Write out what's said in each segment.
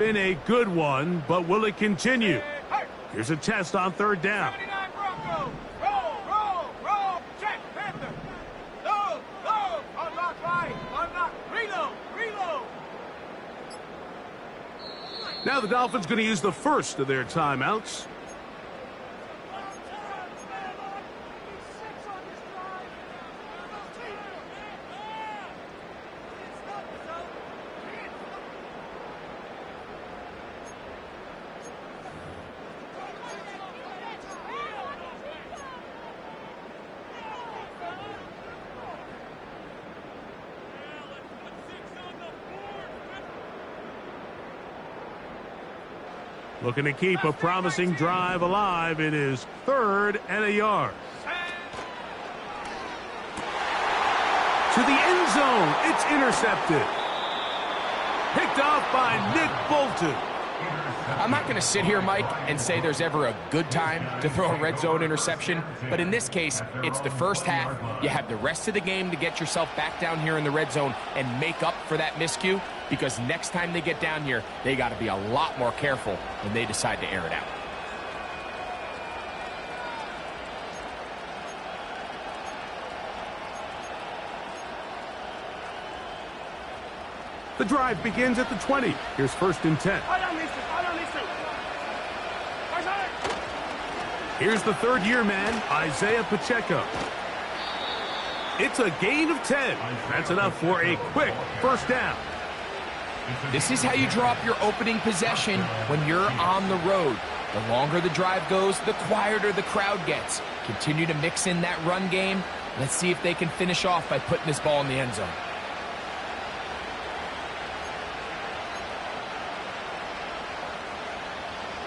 Been a good one, but will it continue? Here's a test on third down. Now the Dolphins going to use the first of their timeouts. Looking to keep a promising drive alive. It is 3rd and a yard. To the end zone. It's intercepted. Picked off by Nick Bolton. I'm not going to sit here, Mike, and say there's ever a good time to throw a red zone interception, but in this case, it's the first half. You have the rest of the game to get yourself back down here in the red zone and make up for that miscue, because next time they get down here, they got to be a lot more careful when they decide to air it out. The drive begins at the 20. Here's 1st and 10. Here's the third-year man, Isaiah Pacheco. It's a gain of 10. That's enough for a quick first down. This is how you draw up your opening possession when you're on the road. The longer the drive goes, the quieter the crowd gets. Continue to mix in that run game. Let's see if they can finish off by putting this ball in the end zone.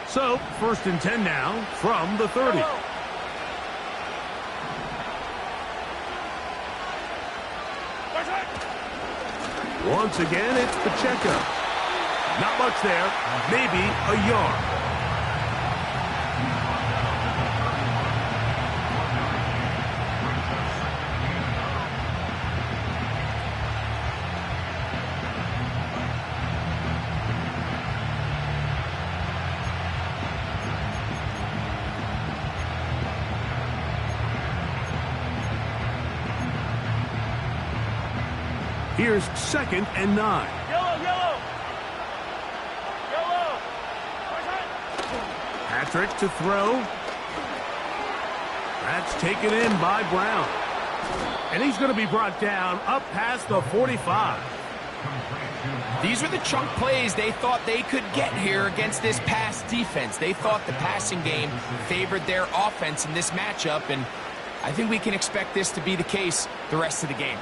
So, 1st and 10 now from the 30. Once again, it's Pacheco. Not much there, maybe a yard. Here's 2nd and 9. Yellow. Patrick to throw. That's taken in by Brown. And he's going to be brought down up past the 45. These were the chunk plays they thought they could get here against this pass defense. They thought the passing game favored their offense in this matchup, and I think we can expect this to be the case the rest of the game.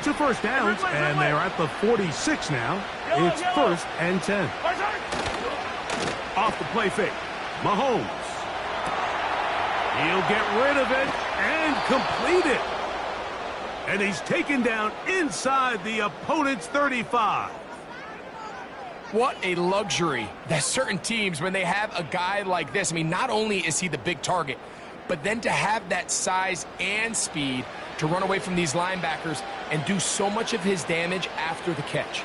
2 first downs, and they're at the 46 now. It's 1st and 10. Off the play fake. Mahomes. He'll get rid of it and complete it. And he's taken down inside the opponent's 35. What a luxury that certain teams, when they have a guy like this, I mean, not only is he the big target, but then to have that size and speed to run away from these linebackers and do so much of his damage after the catch.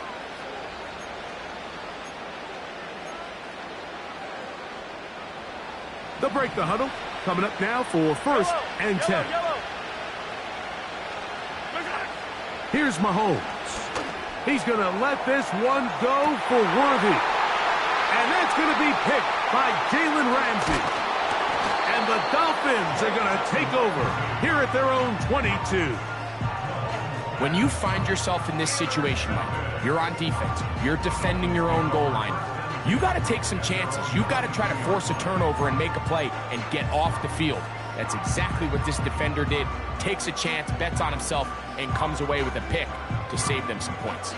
They'll break the huddle. Coming up now for 1st and 10. Here's Mahomes. He's going to let this one go for Worthy. And that's going to be picked by Jalen Ramsey. And the Dolphins are going to take over here at their own 22. When you find yourself in this situation, Mike, you're on defense, you're defending your own goal line, you got to take some chances. You got to try to force a turnover and make a play and get off the field. That's exactly what this defender did. Takes a chance, bets on himself, and comes away with a pick to save them some points.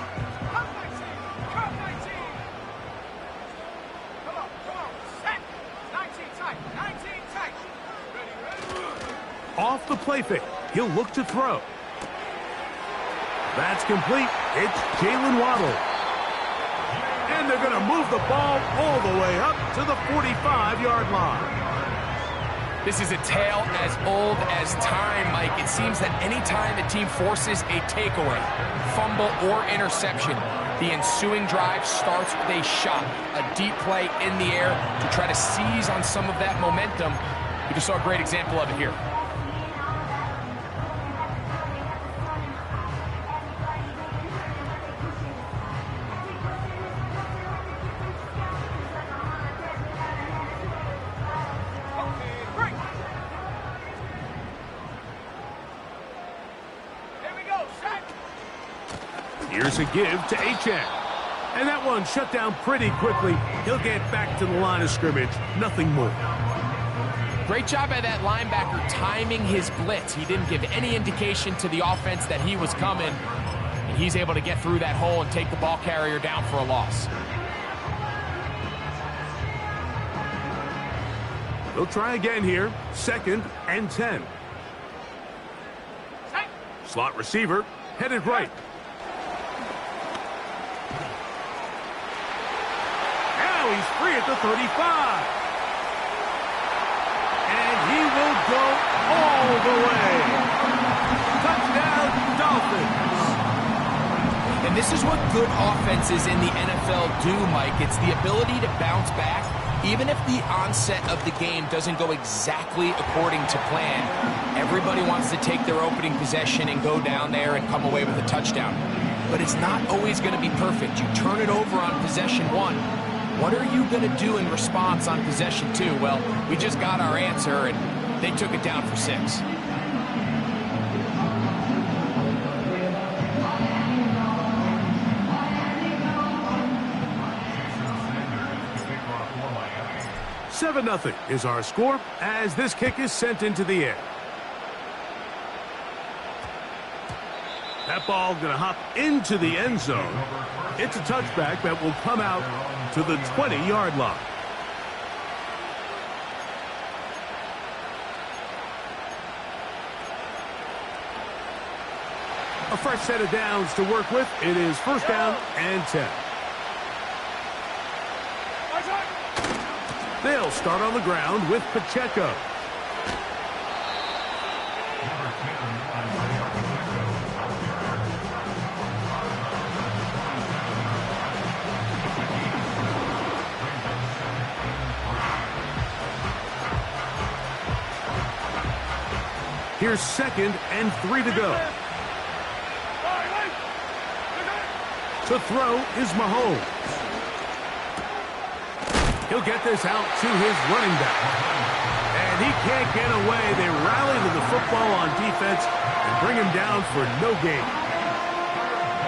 Off the play fake. He'll look to throw. That's complete. It's Jalen Waddle. And they're going to move the ball all the way up to the 45-yard line. This is a tale as old as time, Mike. It seems that any time a team forces a takeaway, fumble, or interception, The ensuing drive starts with a shot, a deep play in the air to try to seize on some of that momentum. We just saw a great example of it here. Here's a give to Achane. And that one shut down pretty quickly. He'll get back to the line of scrimmage. Nothing more. Great job by that linebacker timing his blitz. He didn't give any indication to the offense that he was coming. And he's able to get through that hole and take the ball carrier down for a loss. They'll try again here. 2nd and 10. Slot receiver headed right. He's free at the 35. And he will go all the way. Touchdown, Dolphins. And this is what good offenses in the NFL do, Mike. It's the ability to bounce back, even if the onset of the game doesn't go exactly according to plan. Everybody wants to take their opening possession and go down there and come away with a touchdown. But it's not always going to be perfect. You turn it over on possession 1. What are you going to do in response on possession 2? Well, we just got our answer, and they took it down for 6. Seven 0 is our score as this kick is sent into the air. That ball going to hop into the end zone. It's a touchback that will come out to the 20-yard line. A fresh set of downs to work with. It is 1st down and 10. They'll start on the ground with Pacheco. Here's 2nd and 3 to go. To throw is Mahomes. He'll get this out to his running back. And he can't get away. They rally to the football on defense and bring him down for no gain.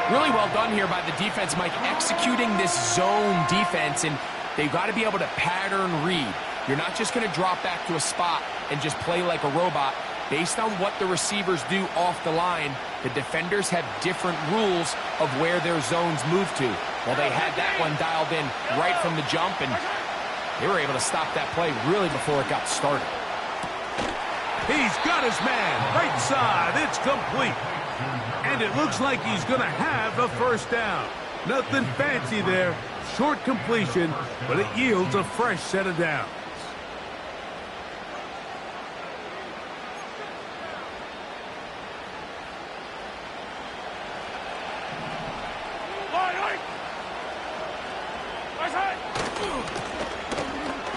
Really well done here by the defense, Mike, executing this zone defense, and they've got to be able to pattern read. You're not just going to drop back to a spot and just play like a robot. Based on what the receivers do off the line, the defenders have different rules of where their zones move to. Well, they had that one dialed in right from the jump, and they were able to stop that play really before it got started. He's got his man. Right side. It's complete. And it looks like he's going to have a 1st down. Nothing fancy there. Short completion, but it yields a fresh set of downs.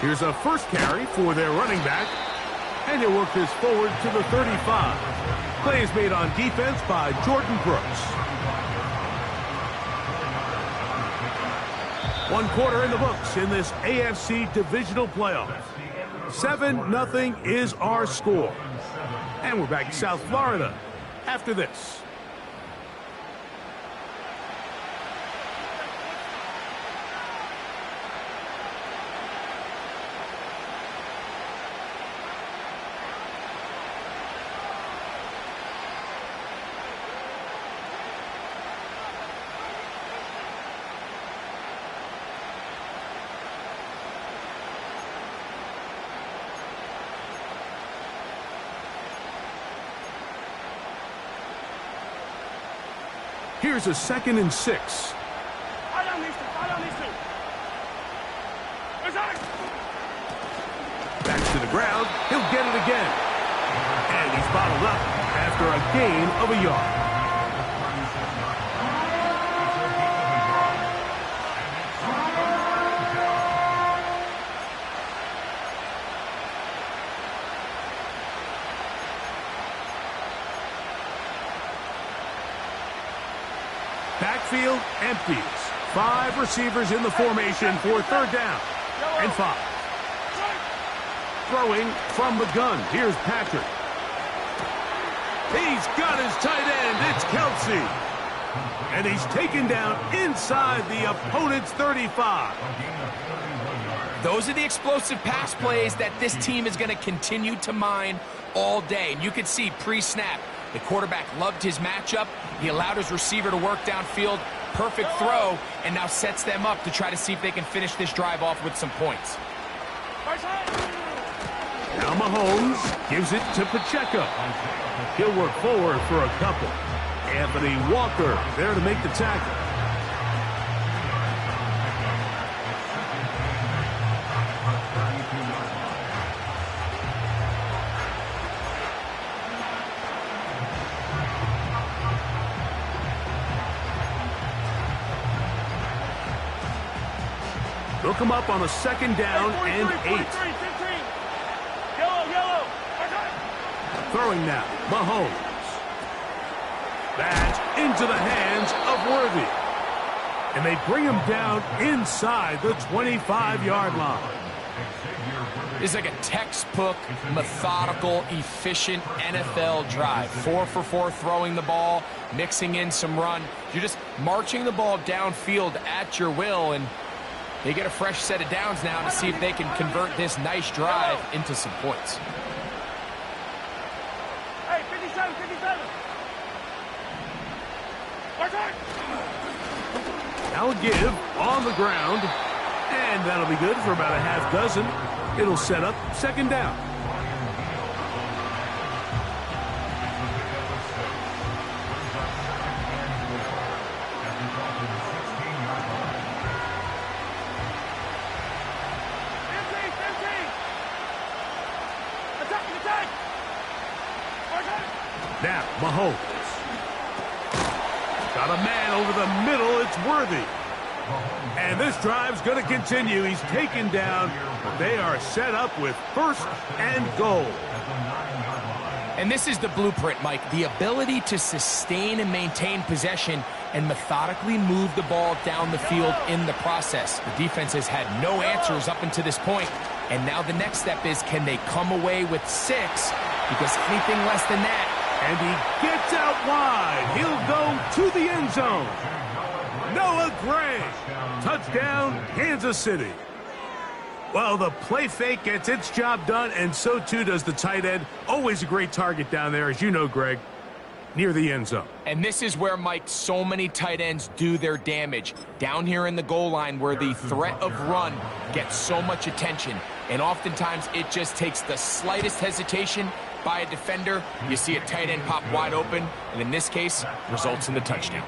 Here's a first carry for their running back, and he'll work this forward to the 35. Play is made on defense by Jordan Brooks. 1 quarter in the books in this AFC divisional playoff. 7-0 is our score. And we're back to South Florida after this. Here's a 2nd and 6. Back to the ground. He'll get it again. And he's bottled up after a gain of a yard. backfield empties. 5 receivers in the formation for 3rd down and 5. Throwing from the gun. Here's Patrick. He's got his tight end. It's Kelsey. And he's taken down inside the opponent's 35. Those are the explosive pass plays that this team is going to continue to mine all day. And you can see pre-snap, the quarterback loved his matchup. He allowed his receiver to work downfield. Perfect throw, and now sets them up to try to see if they can finish this drive off with some points. Now Mahomes gives it to Pacheco. He'll work forward for a couple. Anthony Walker there to make the tackle. They'll come up on a 2nd down and 8. Throwing now, Mahomes. That's into the hands of Worthy. And they bring him down inside the 25-yard line. This is like a textbook, methodical, efficient NFL drive. 4 for 4 throwing the ball, mixing in some run. You're just marching the ball downfield at your will, and they get a fresh set of downs now to see if they can convert this nice drive into some points. Hey, 57, 57. Now a give on the ground, and that'll be good for about a half dozen. It'll set up 2nd down. Now, Mahomes. Got a man over the middle. It's Worthy. And this drive's going to continue. He's taken down. They are set up with 1st and goal. And this is the blueprint, Mike. The ability to sustain and maintain possession and methodically move the ball down the field in the process. The defense has had no answers up until this point. And now the next step is, can they come away with 6? Because anything less than that. And he gets out wide. He'll go to the end zone. Noah Gray. Touchdown, Kansas City. Well, the play fake gets its job done, and so too does the tight end. Always a great target down there, as you know, Greg, near the end zone. And this is where, Mike, so many tight ends do their damage. Down here in the goal line where the threat of run gets so much attention. And oftentimes it just takes the slightest hesitation by a defender. You see a tight end pop wide open, and in this case, results in the touchdown.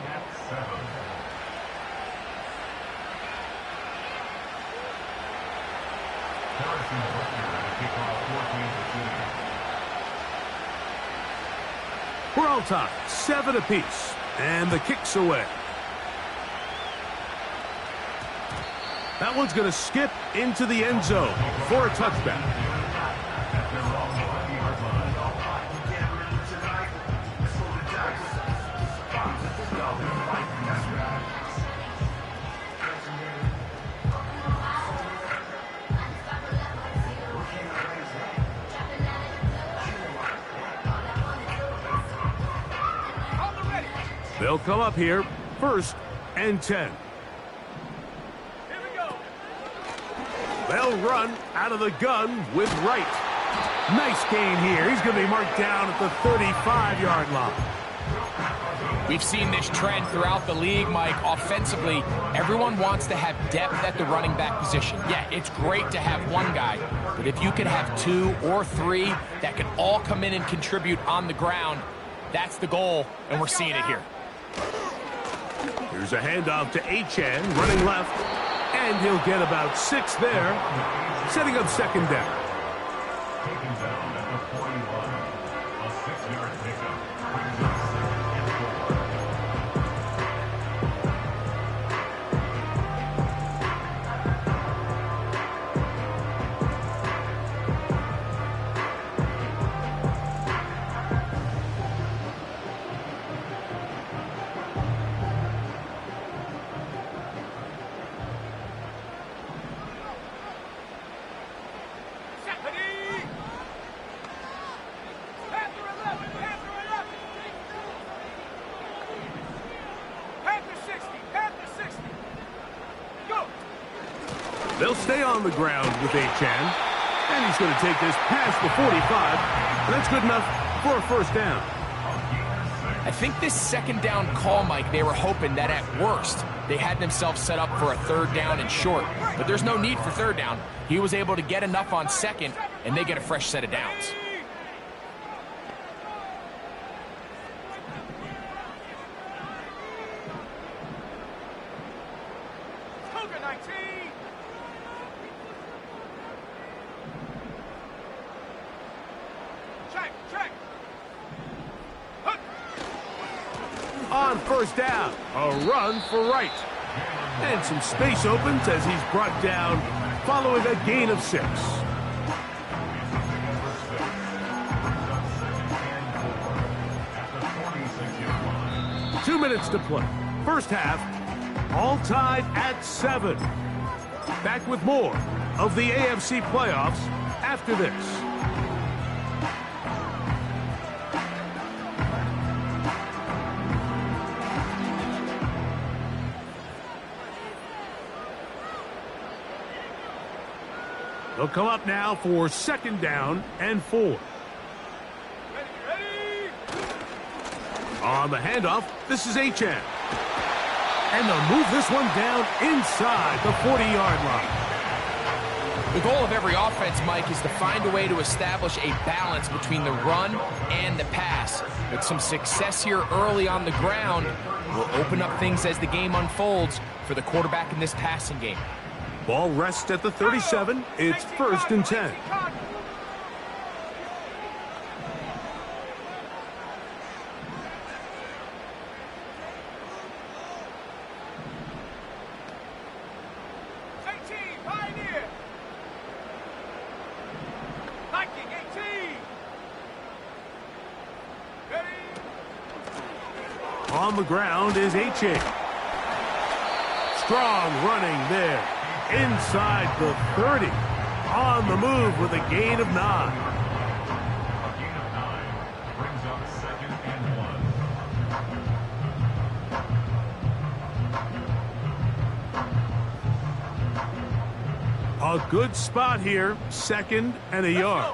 We're all tied, 7 apiece, and the kick's away. That one's going to skip into the end zone for a touchback. They'll come up here, 1st and 10. Here we go. They'll run out of the gun with Wright. Nice gain here. He's going to be marked down at the 35-yard line. We've seen this trend throughout the league, Mike. Offensively, everyone wants to have depth at the running back position. Yeah, it's great to have one guy, but if you can have 2 or 3 that can all come in and contribute on the ground, that's the goal, and we're seeing it here. Here's a handoff to Achan, running left, and he'll get about 6 there, setting up 2nd down. They'll stay on the ground with Achan. And he's going to take this past the 45. And that's good enough for a first down. I think this second down call, Mike, they were hoping that at worst they had themselves set up for a third down and short. But there's no need for third down. He was able to get enough on second, and they get a fresh set of downs. On first down, a run for right. And some space opens as he's brought down following a gain of 6. Two minutes to play. First half, all tied at 7. Back with more of the AFC playoffs after this. They'll come up now for second down and 4. Ready. On the handoff, this is Achan. And they'll move this one down inside the 40-yard line. The goal of every offense, Mike, is to find a way to establish a balance between the run and the pass. With some success here early on the ground, will open up things as the game unfolds for the quarterback in this passing game. Ball rests at the 37. It's first and 10. On the ground is Achan. Strong running there. Inside the 30. On the move with a gain of 9. A gain of 9 brings up second and 1. A good spot here. Second and a yard.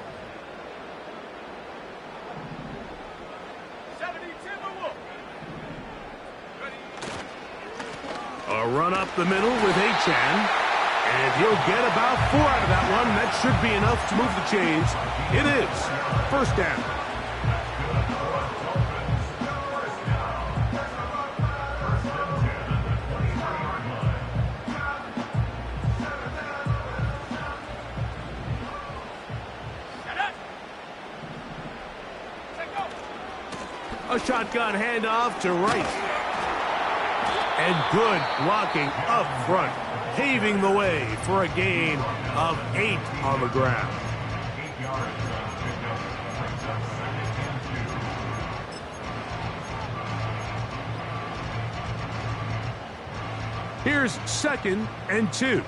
A run up the middle with Achan. And he'll get about 4 out of that one. That should be enough to move the chains. It is. First down. A shotgun handoff to right. And good blocking up front, paving the way for a gain of 8 on the ground. 8 yards on pickup. Brings up second and 2. Here's second and 2.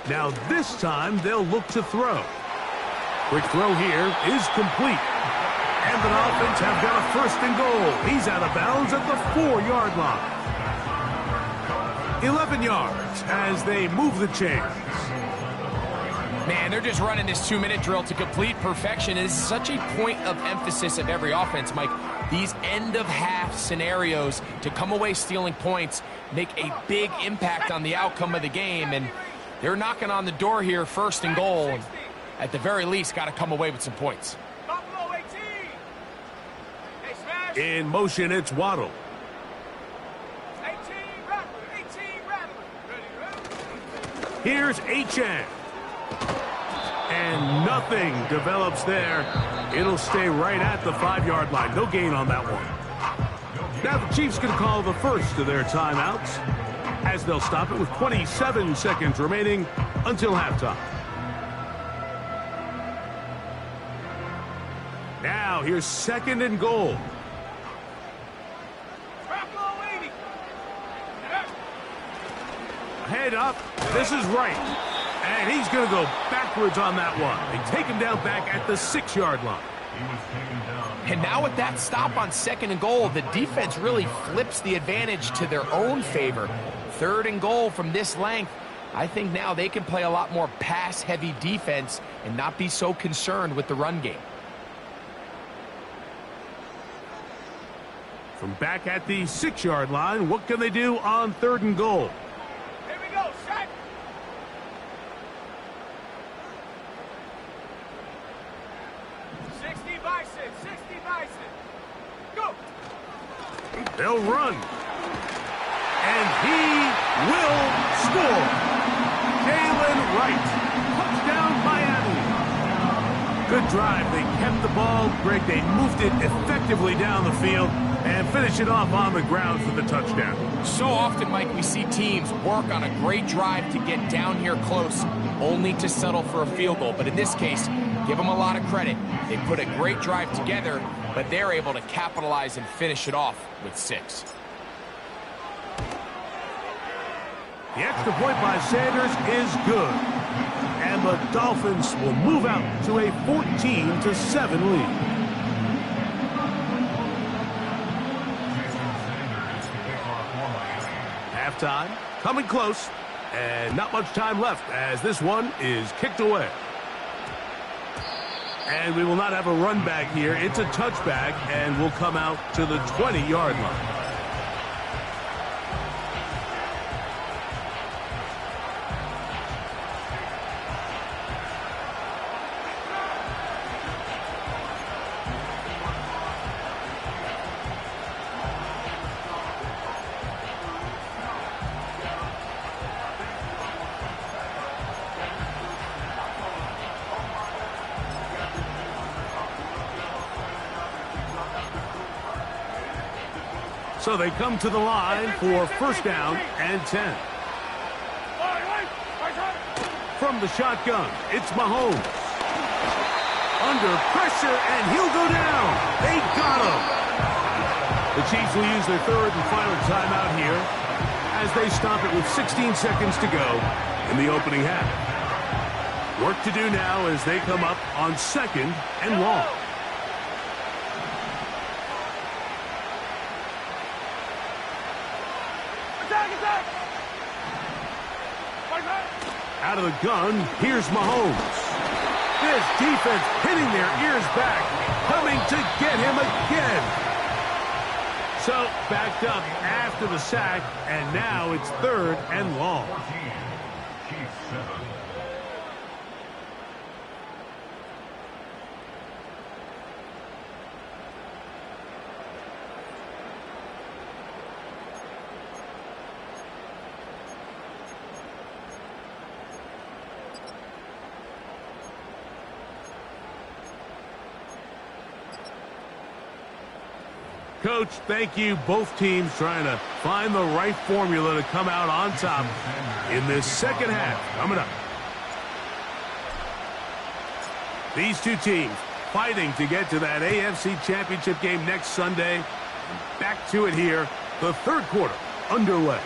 Now this time they'll look to throw. Quick throw here is complete. And the Dolphins have got a first and goal. He's out of bounds at the 4-yard line. 11 yards as they move the chains. Man, they're just running this 2-minute drill to complete perfection. It is such a point of emphasis of every offense, Mike. These end-of-half scenarios to come away stealing points make a big impact on the outcome of the game. And they're knocking on the door here, first and goal. At the very least, got to come away with some points. In motion, it's Waddle. Here's Achan. And nothing develops there. It'll stay right at the 5-yard line. No gain on that one. Now the Chiefs can call the first of their timeouts, as they'll stop it with 27 seconds remaining until halftime. Now here's second and goal. head up. This is right. And he's going to go backwards on that one. They take him down back at the 6-yard line. He was taken down. And now with that stop on 2nd and goal, the defense really flips the advantage to their own favor. 3rd and goal from this length. I think now they can play a lot more pass-heavy defense and not be so concerned with the run game. From back at the 6-yard line, what can they do on 3rd and goal? Here we go, set. Go. They'll run. And he will score. Jalen Wright. Touchdown, Miami. Good drive. They kept the ball. Greg, they moved it effectively down the field and finish it off on the ground for the touchdown. So often, Mike, we see teams work on a great drive to get down here close, only to settle for a field goal. But in this case, give them a lot of credit. They put a great drive together, but they're able to capitalize and finish it off with 6. The extra point by Sanders is good. And the Dolphins will move out to a 14-7 lead. Halftime, coming close, and not much time left as this one is kicked away. And we will not have a run back here. It's a touchback, and will come out to the 20-yard line. So they come to the line for 1st down and 10. From the shotgun, it's Mahomes. Under pressure, and he'll go down. They got him. The Chiefs will use their 3rd and final timeout here as they stop it with 16 seconds to go in the opening half. Work to do now as they come up on 2nd and long. Out of the gun, here's Mahomes. This defense pinning their ears back, coming to get him again. So, backed up after the sack, and now it's 3rd and long. 14, Chiefs 7. Coach, thank you. Both teams trying to find the right formula to come out on top in this 2nd half. Coming up. These two teams fighting to get to that AFC Championship game next Sunday. Back to it here. The 3rd quarter underway.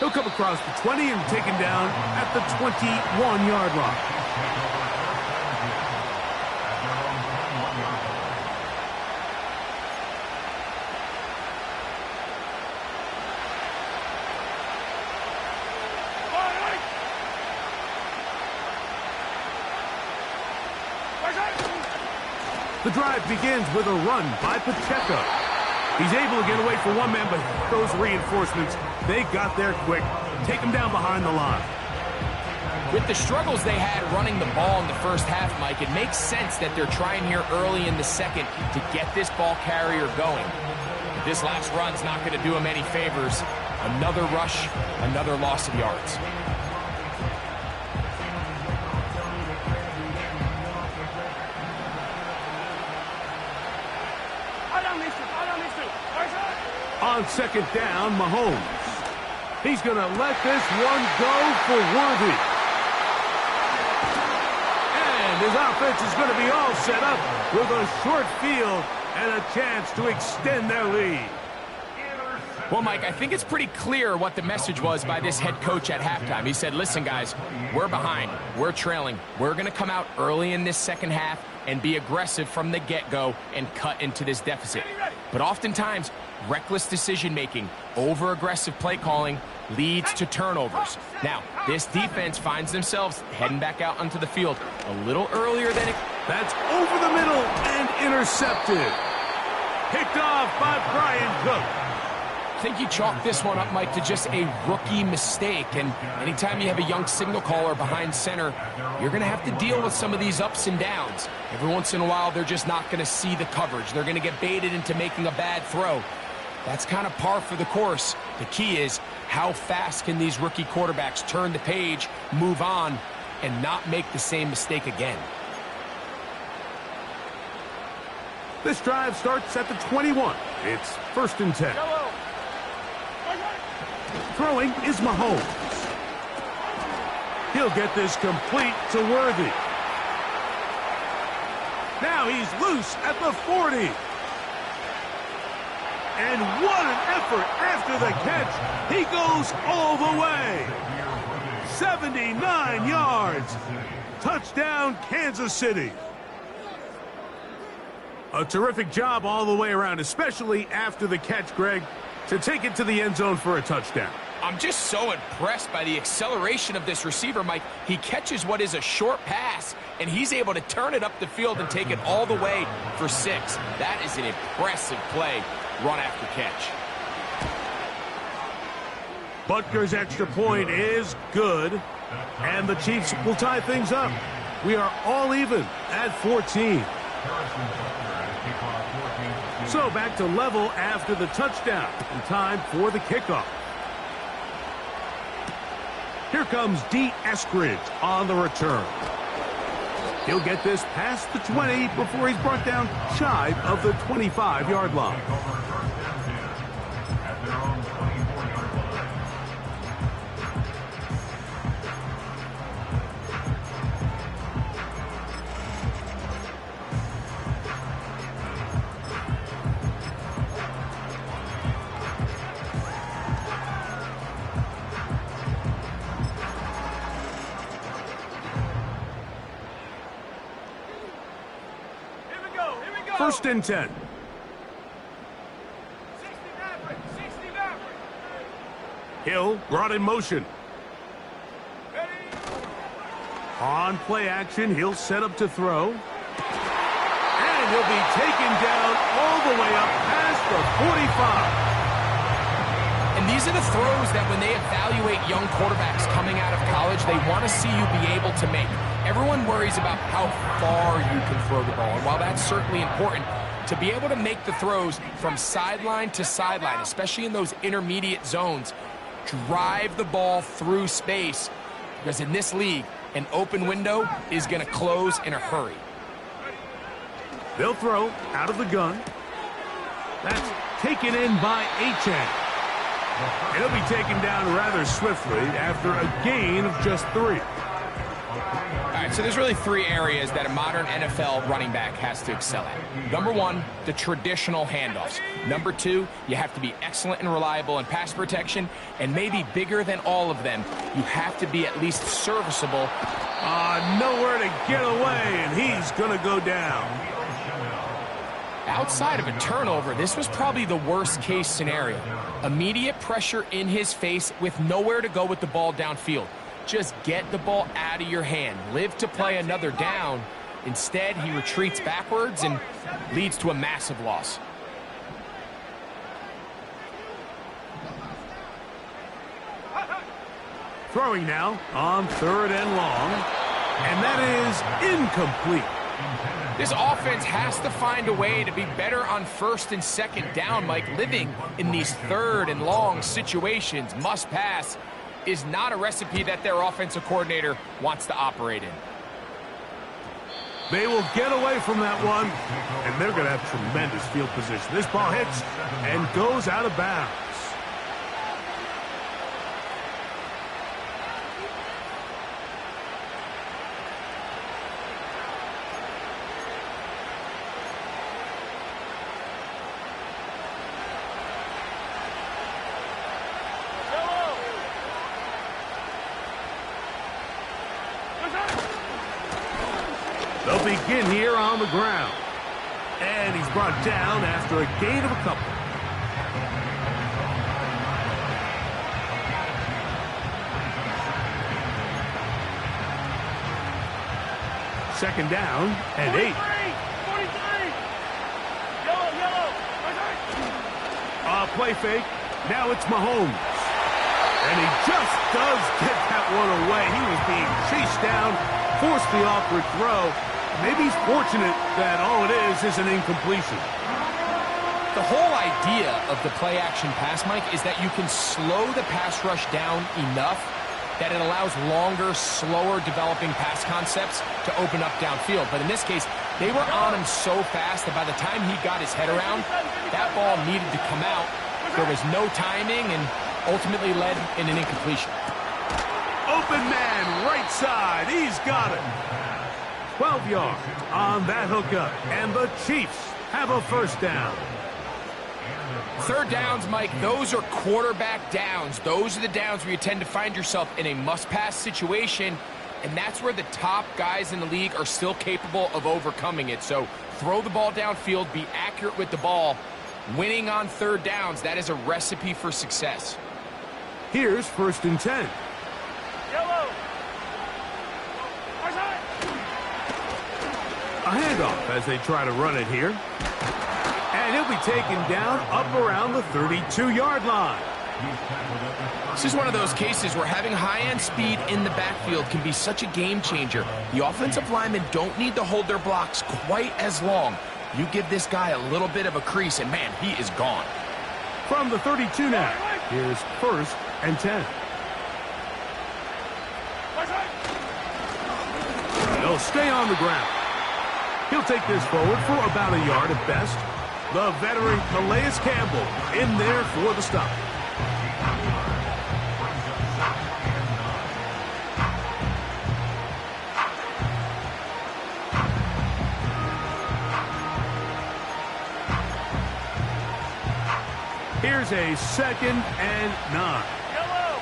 He'll come across the 20 and take him down at the 21-yard line. The drive begins with a run by Pacheco. He's able to get away from one man, but those reinforcements, they got there quick. Take him down behind the line. With the struggles they had running the ball in the 1st half, Mike, it makes sense that they're trying here early in the 2nd to get this ball carrier going. This last run's not going to do him any favors. Another rush, another loss of yards. On 2nd down, Mahomes. He's going to let this one go for Worthy. And his offense is going to be all set up with a short field and a chance to extend their lead. Well, Mike, I think it's pretty clear what the message was by this head coach at halftime. He said, listen, guys, we're behind. We're trailing. We're going to come out early in this second half and be aggressive from the get-go and cut into this deficit. But oftentimes, reckless decision-making, over-aggressive play calling leads to turnovers. Now, this defense finds themselves heading back out onto the field a little earlier than it. That's over the middle and intercepted. Picked off by Brian Cook. I think you chalk this one up, Mike, to just a rookie mistake. And anytime you have a young signal caller behind center, you're going to have to deal with some of these ups and downs. Every once in a while, they're just not going to see the coverage. They're going to get baited into making a bad throw. That's kind of par for the course. The key is how fast can these rookie quarterbacks turn the page, move on, and not make the same mistake again. This drive starts at the 21. It's 1st and 10. Throwing is Mahomes. He'll get this complete to Worthy. Now he's loose at the 40. And what an effort after the catch. He goes all the way. 79 yards. Touchdown, Kansas City. A terrific job all the way around, especially after the catch, Greg, to take it to the end zone for a touchdown. I'm just so impressed by the acceleration of this receiver, Mike. He catches what is a short pass, and he's able to turn it up the field and take it all the way for 6. That is an impressive play, run after catch. Butker's extra point is good, and the Chiefs will tie things up. We are all even at 14. So back to level after the touchdown, and time for the kickoff. Here comes D. Eskridge on the return. He'll get this past the 20 before he's brought down shy of the 25-yard line. First and 10. 60 Hill brought in motion. On play action, he'll set up to throw. And he'll be taken down all the way up past the 45. And these are the throws that when they evaluate young quarterbacks coming out of college, they want to see you be able to make. Everyone worries about how far you can throw the ball. And while that's certainly important, to be able to make the throws from sideline to sideline, especially in those intermediate zones, drive the ball through space. Because in this league, an open window is going to close in a hurry. They'll throw out of the gun. That's taken in by Achane. He'll be taken down rather swiftly after a gain of just 3. All right, so there's really 3 areas that a modern NFL running back has to excel at. Number 1, the traditional handoffs. Number 2, you have to be excellent and reliable in pass protection. And maybe bigger than all of them, you have to be at least serviceable. Nowhere to get away, and he's going to go down. Outside of a turnover, this was probably the worst-case scenario. Immediate pressure in his face with nowhere to go with the ball downfield. Just get the ball out of your hand. Live to play another down. Instead, he retreats backwards and leads to a massive loss. Throwing now on 3rd and long, and that is incomplete. This offense has to find a way to be better on 1st and 2nd down, Mike. Living in these 3rd and long situations, must pass, is not a recipe that their offensive coordinator wants to operate in. They will get away from that one, and they're going to have tremendous field position. This ball hits and goes out of bounds. They'll begin here on the ground. And he's brought down after a gain of a couple. Second down and 8. 43! Yellow! Play fake. Now it's Mahomes. And he just does get that one away. He was being chased down, forced the awkward throw. Maybe he's fortunate that all it is an incompletion. The whole idea of the play-action pass, Mike, is that you can slow the pass rush down enough that it allows longer, slower developing pass concepts to open up downfield. But in this case, they were on him so fast that by the time he got his head around, that ball needed to come out. There was no timing and ultimately led in an incompletion. Open man, right side. He's got it. 12 yards on that hookup. And the Chiefs have a first down. Third downs, Mike, those are quarterback downs. Those are the downs where you tend to find yourself in a must-pass situation, and that's where the top guys in the league are still capable of overcoming it. So throw the ball downfield, be accurate with the ball. Winning on third downs, that is a recipe for success. Here's 1st and 10. Yellow! A handoff as they try to run it here. And he'll be taken down up around the 32-yard line. This is one of those cases where having high-end speed in the backfield can be such a game changer. The offensive linemen don't need to hold their blocks quite as long. You give this guy a little bit of a crease, and man, he is gone. From the 32 now, here's 1st and 10. They'll stay on the ground. He'll take this forward for about a yard at best. The veteran Calais Campbell in there for the stop. Here's a 2nd and 9. Yellow!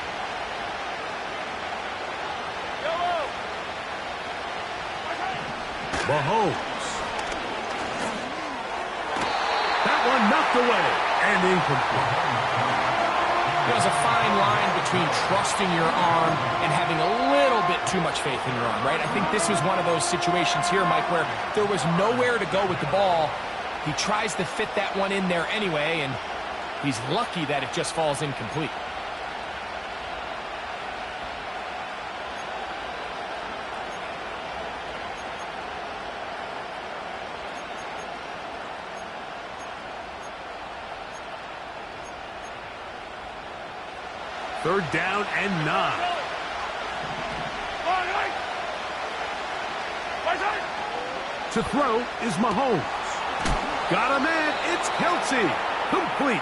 Mahomes. That one knocked away and incomplete. There's a fine line between trusting your arm and having a little bit too much faith in your arm, right? I think this was one of those situations here, Mike, where there was nowhere to go with the ball. He tries to fit that one in there anyway, and he's lucky that it just falls incomplete. Third down and 9. To throw is Mahomes. Got a man. It's Kelsey. Complete.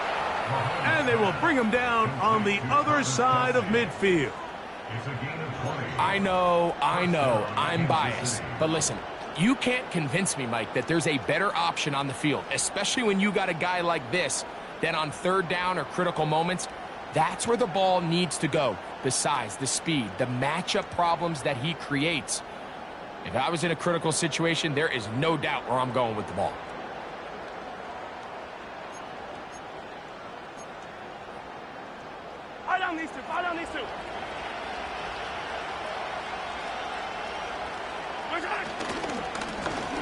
And they will bring him down on the other side of midfield. I know, I'm biased. But listen, you can't convince me, Mike, that there's a better option on the field, especially when you got a guy like this, that on third down or critical moments, that's where the ball needs to go. The size, the speed, the matchup problems that he creates. If I was in a critical situation, there is no doubt where I'm going with the ball. Fall down these two.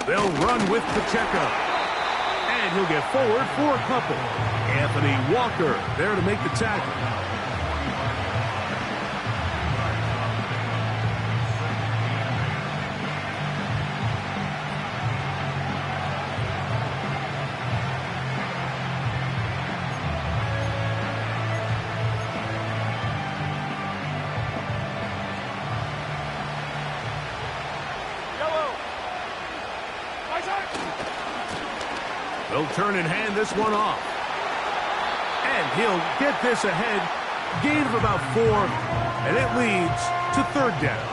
They'll run with Pacheco. And he'll get forward for a couple. Anthony Walker there to make the tackle. They'll turn and hand this one off. And he'll get this ahead. Gain of about 4. And it leads to third down.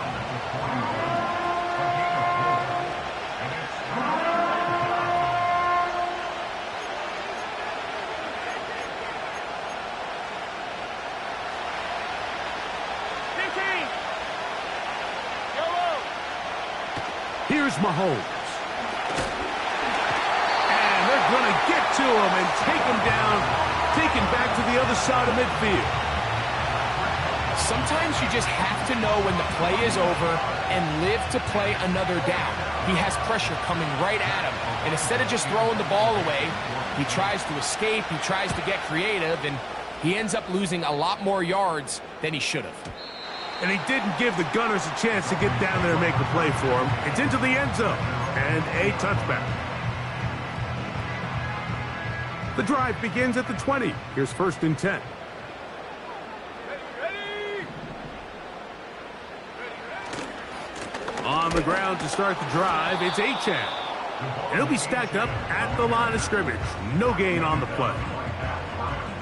Here's Mahomes. to him and take him down, taken back to the other side of midfield. Sometimes you just have to know when the play is over and live to play another down. He has pressure coming right at him, and instead of just throwing the ball away, he tries to escape, he tries to get creative, and he ends up losing a lot more yards than he should have. And he didn't give the Gunners a chance to get down there and make a play for him. It's into the end zone, and a touchback. The drive begins at the 20. Here's 1st and 10. On the ground to start the drive, it's Achane. And he'll be stacked up at the line of scrimmage. No gain on the play.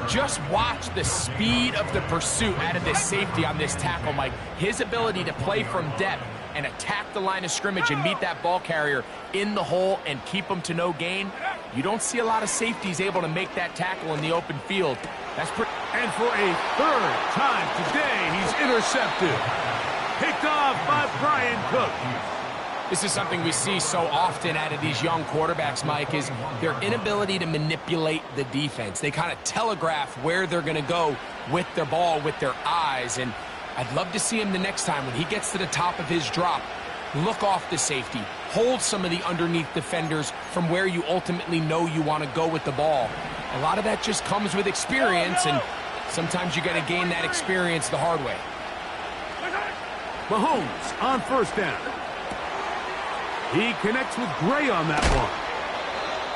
Just watch the speed of the pursuit out of this safety on this tackle, Mike. His ability to play from depth and attack the line of scrimmage and meet that ball carrier in the hole and keep him to no gain. You don't see a lot of safeties able to make that tackle in the open field. And for a 3rd time today, he's intercepted. Picked off by Brian Cook. This is something we see so often out of these young quarterbacks, Mike, is their inability to manipulate the defense. They kind of telegraph where they're going to go with their ball, with their eyes. And I'd love to see him the next time when he gets to the top of his drop. Look off the safety. Hold some of the underneath defenders from where you ultimately know you want to go with the ball. A lot of that just comes with experience, and sometimes you got to gain that experience the hard way. Mahomes on 1st down. He connects with Gray on that one.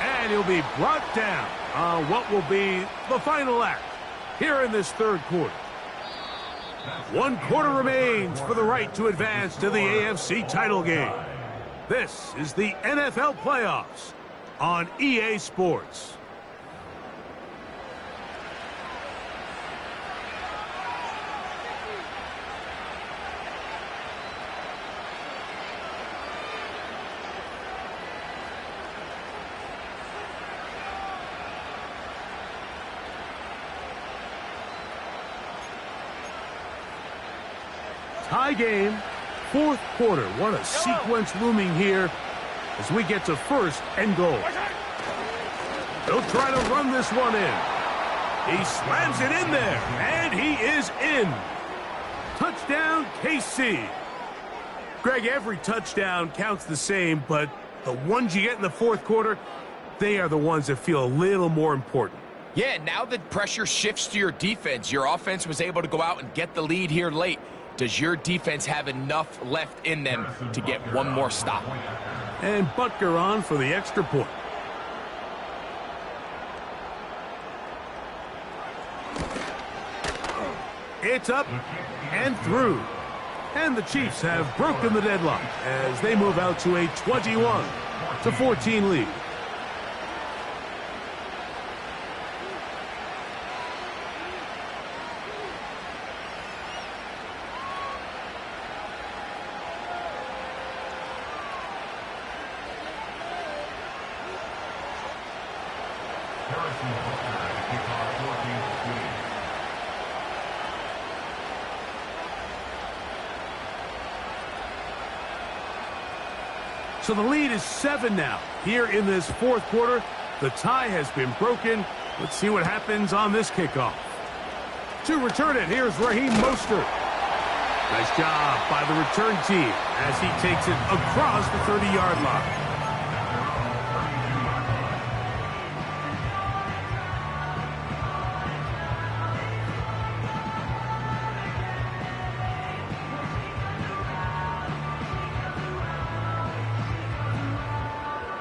And he'll be brought down on what will be the final act here in this 3rd quarter. 1 quarter remains for the right to advance to the AFC title game. This is the NFL Playoffs on EA Sports. Tie game, 4th quarter. What a sequence looming here as we get to 1st and goal. They'll try to run this one in. He slams it in there, and he is in. Touchdown, KC. Greg, every touchdown counts the same, but the ones you get in the 4th quarter, they are the ones that feel a little more important. Yeah, now the pressure shifts to your defense. Your offense was able to go out and get the lead here late. Does your defense have enough left in them to get one more stop? And Butker on for the extra point. It's up and through. And the Chiefs have broken the deadlock as they move out to a 21-14 lead. So the lead is 7 now. Here in this 4th quarter, the tie has been broken. Let's see what happens on this kickoff. To return it, here's Raheem Mostert. Nice job by the return team as he takes it across the 30-yard line.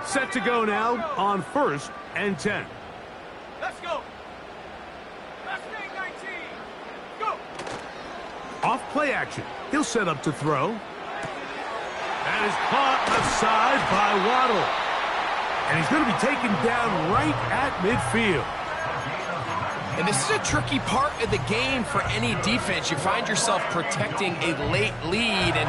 Set to go now on 1st and 10. Let's go. Let's take 19. Go. Off play action. He'll set up to throw. That is caught aside by Waddle. And he's going to be taken down right at midfield. And this is a tricky part of the game for any defense. You find yourself protecting a late lead, and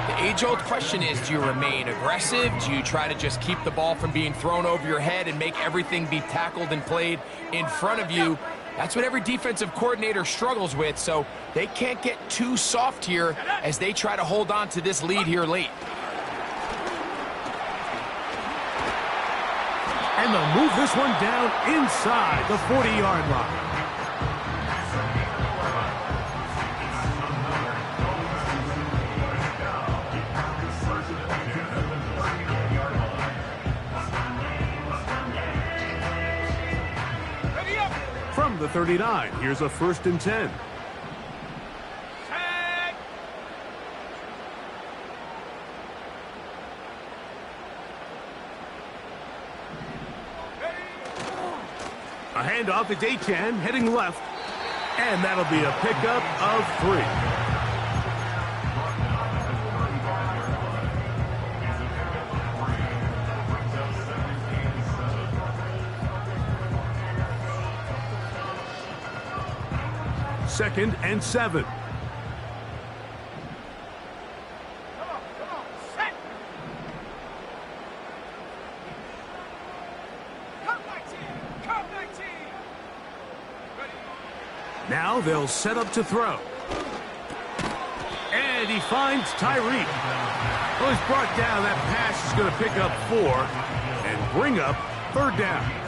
the age-old question is, do you remain aggressive? Do you try to just keep the ball from being thrown over your head and make everything be tackled and played in front of you? That's what every defensive coordinator struggles with, so they can't get too soft here as they try to hold on to this lead here late. And they'll move this one down inside the 40-yard line. From the 39, here's a 1st and 10. Tag. A handoff, it's Achan heading left. And that'll be a pickup of 3. Second and 7. Come on, set. Come 19, come 19. Ready. Now they'll set up to throw. And he finds Tyreek. Well, he's brought down. That pass is going to pick up 4 and bring up 3rd down.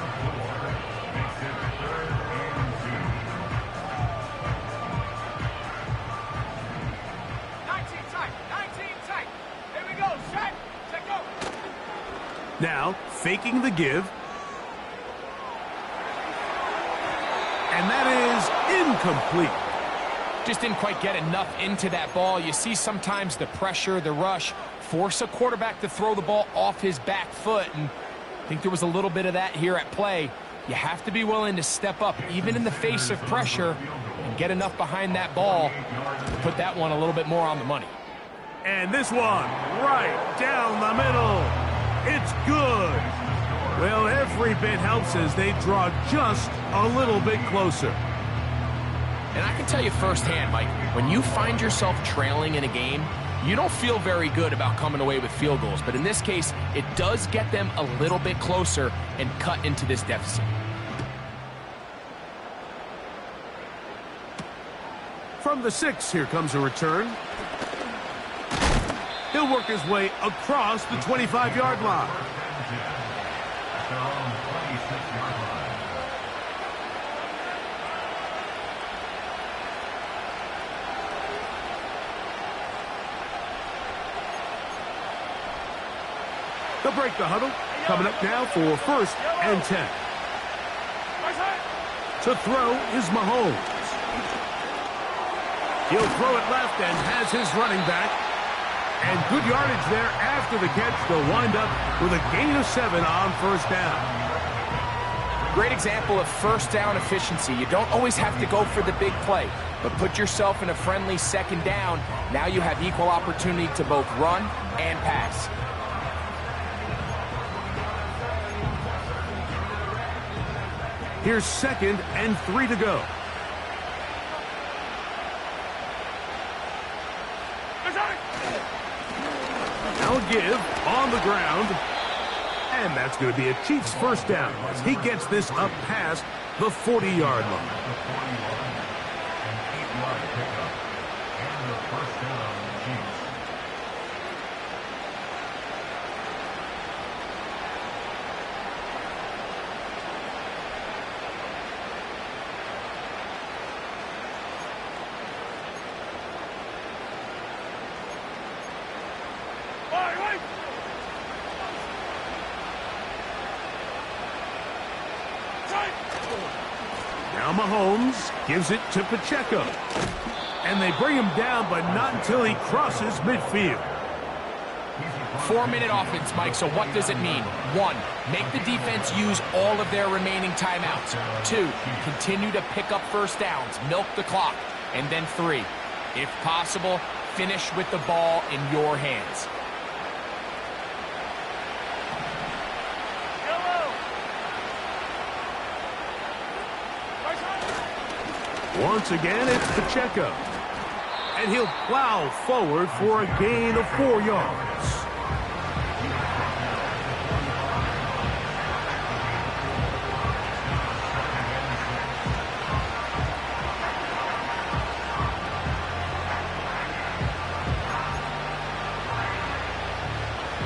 Now, faking the give. And that is incomplete. Just didn't quite get enough into that ball. You see sometimes the pressure, the rush, force a quarterback to throw the ball off his back foot. And I think there was a little bit of that here at play. You have to be willing to step up, even in the face of pressure, and get enough behind that ball to put that one a little bit more on the money. And this one, right down the middle. It's good. Well, every bit helps as they draw just a little bit closer. And I can tell you firsthand, Mike, when you find yourself trailing in a game, you don't feel very good about coming away with field goals. But in this case, it does get them a little bit closer and cut into this deficit. From the 6, here comes a return. He'll work his way across the 25-yard line. They'll break the huddle. Coming up now for 1st and 10. To throw is Mahomes. He'll throw it left and has his running back. And good yardage there after the catch. They'll wind up with a gain of 7 on 1st down. Great example of 1st down efficiency. You don't always have to go for the big play, but put yourself in a friendly 2nd down. Now you have equal opportunity to both run and pass. Here's 2nd and 3 to go. Now give on the ground. And that's going to be a Chiefs 1st down as he gets this up past the 40-yard line. Now Mahomes gives it to Pacheco. And they bring him down, but not until he crosses midfield. 4-minute offense, Mike, so what does it mean? 1, make the defense use all of their remaining timeouts. 2, continue to pick up 1st downs, milk the clock. And then 3, if possible, finish with the ball in your hands. Once again, it's Pacheco. And he'll plow forward for a gain of 4 yards.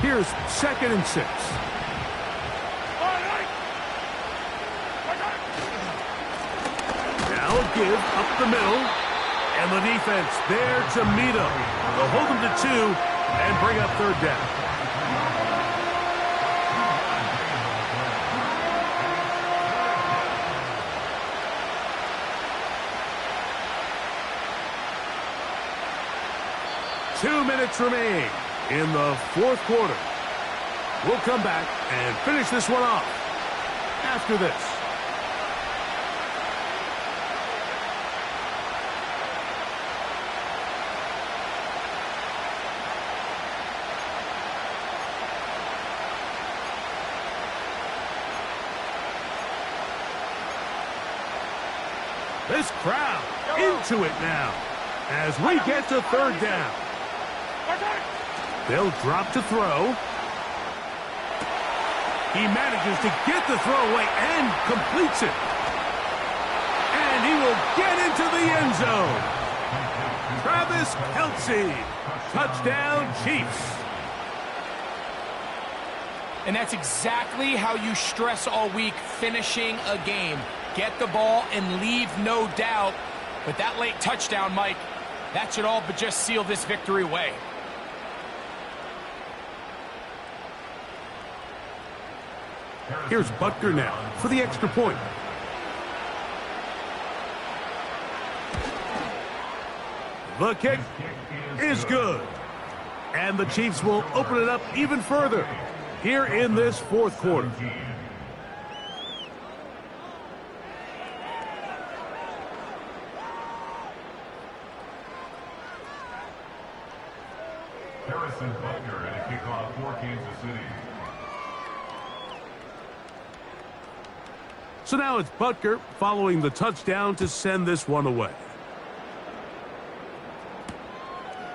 Here's 2nd and 6. give up the middle. And the defense there to meet him. They'll hold him to 2 and bring up third down. Two minutes remain in the fourth quarter. We'll come back and finish this one off after this. This crowd into it now as we get to third down. They'll drop to throw. He manages to get the throw away and completes it. And he will get into the end zone. Travis Kelce, touchdown Chiefs. And that's exactly how you stress all week, finishing a game. Get the ball and leave no doubt. But that late touchdown, Mike, that should all but just seal this victory away. Here's Butker now for the extra point. The kick is good. And the Chiefs will open it up even further here in this fourth quarter. Harrison Butker and a kickoff for Kansas City. So now it's Butker following the touchdown to send this one away.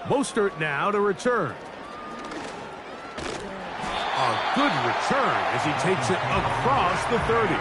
Mostert now to return. A good return as he takes it across the 30.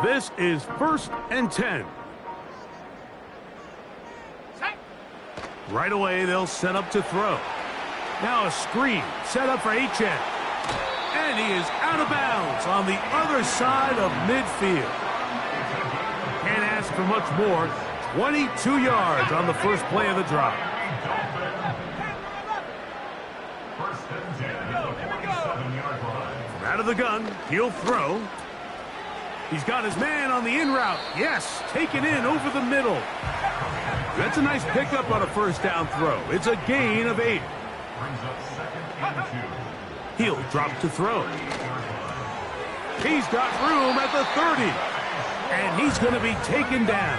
This is 1st and 10. Right away, they'll set up to throw. Now a screen set up for Achane. And he is out of bounds on the other side of midfield. Can't ask for much more. 22 yards on the first play of the drive. First and 10 at the 47-yard line. From out of the gun, he'll throw. He's got his man on the in route. Yes, taken in over the middle. That's a nice pickup on a first down throw. It's a gain of 8. Brings up 2nd and 2. He'll drop to throw. He's got room at the 30. And he's going to be taken down.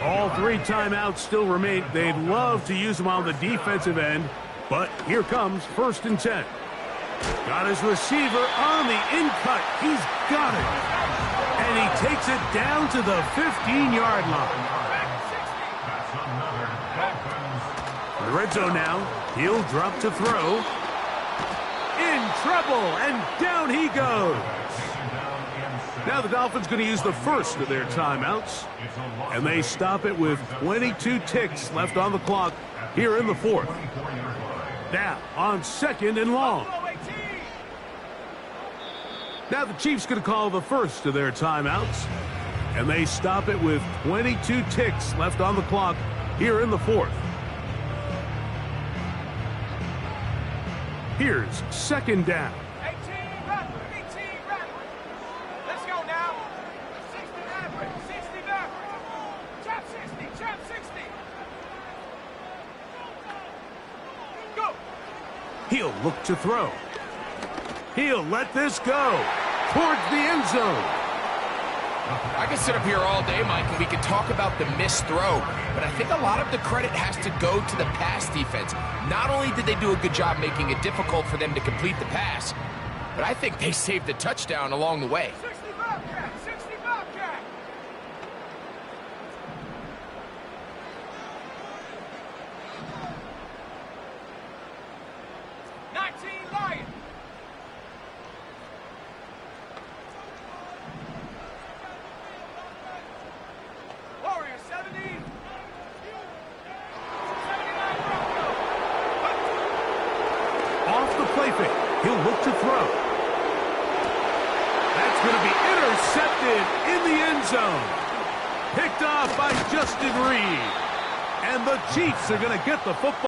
All 3 timeouts still remain. They'd love to use them on the defensive end. But here comes 1st and 10. Got his receiver on the in-cut. He's got it. And he takes it down to the 15-yard line. That's another Dolphins. In the red zone now. He'll drop to throw. In trouble, and down he goes. Now the Dolphins going to use the first of their timeouts. And they stop it with 22 ticks left on the clock here in the fourth. Now on 2nd and long. Now the Chiefs going to call the first of their timeouts. And they stop it with 22 ticks left on the clock here in the fourth. Here's 2nd down. 18 run. Let's go now. 60 Snap 60. Go. He'll look to throw. He'll let this go towards the end zone. I can sit up here all day, Mike, and we can talk about the missed throw, but I think a lot of the credit has to go to the pass defense. Not only did they do a good job making it difficult for them to complete the pass, but I think they saved the touchdown along the way. 60 Bobcat. 60 Bobcat. Lion. Warrior 70. 79 Bronco. Off the play fake. He'll look to throw. That's going to be intercepted in the end zone. Picked off by Justin Reed. And the Chiefs are going to get the football.